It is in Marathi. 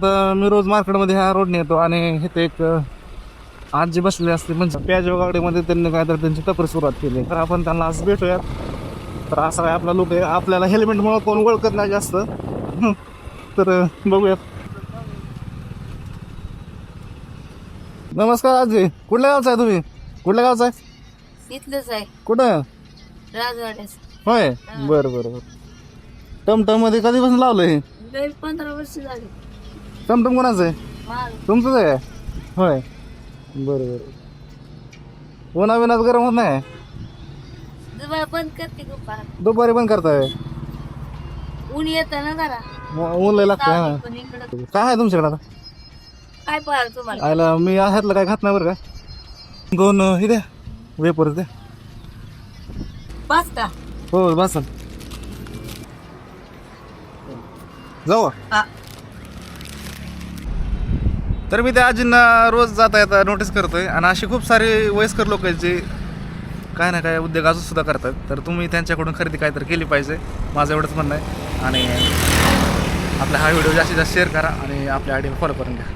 तर मी रोज मार्केटमध्ये ह्या रोडने येतो आणि इथे एक आजी बसलेली असते म्हणजे प्याजो गाडीमध्ये त्यांनी काय तर त्यांची टपरी सुरुवात केली. तर आपण त्यांना आज भेटूयात. तर असा काय आपला लोक आहे, आपल्याला हेल्मेटमुळे कोण ओळखत नाही जास्त. तर बघूयात. नमस्कार आजी, कुठल्या गावचा आहे तुम्ही? कुठल्या गावचा आहे? इथलंच आहे कुठं? राजवाड्याच. होय, बरं बरं बरं. टमटम मध्ये कधीपासून लावलं हे? 15 वर्ष झाली. टमटम कोणाचं आहे? माल तुमचंच आहे? होय, बरं बरं. उन्हा बिनात गरम होत नाही? दुबई बंद करते दुपार. दुपारी पण करताय? ऊन येतं ना जरा. ऊन लय लागतंय ना. पण इकडं काय आहे तुमच्याकडे आता? काय पाहिलं तुम्हाला? आयला मी ह्यातलं काय खात नाही बरं का. दोन हे द्या, वेपर द्या. पास्ता. हो बस जाऊ. तर मी त्या आजींना रोज जाता येता नोटीस करतोय आणि अशी खूप सारे वयस्कर लोक आहेत जे काय ना काय उद्योग अजून सुद्धा करतात. तर तुम्ही त्यांच्याकडून खरेदी काहीतरी केली पाहिजे, माझं एवढंच म्हणणं आहे. आणि आपला हा व्हिडिओ जास्तीत जास्त शेअर करा आणि आपल्या आयडीला फॉलो करून घ्या.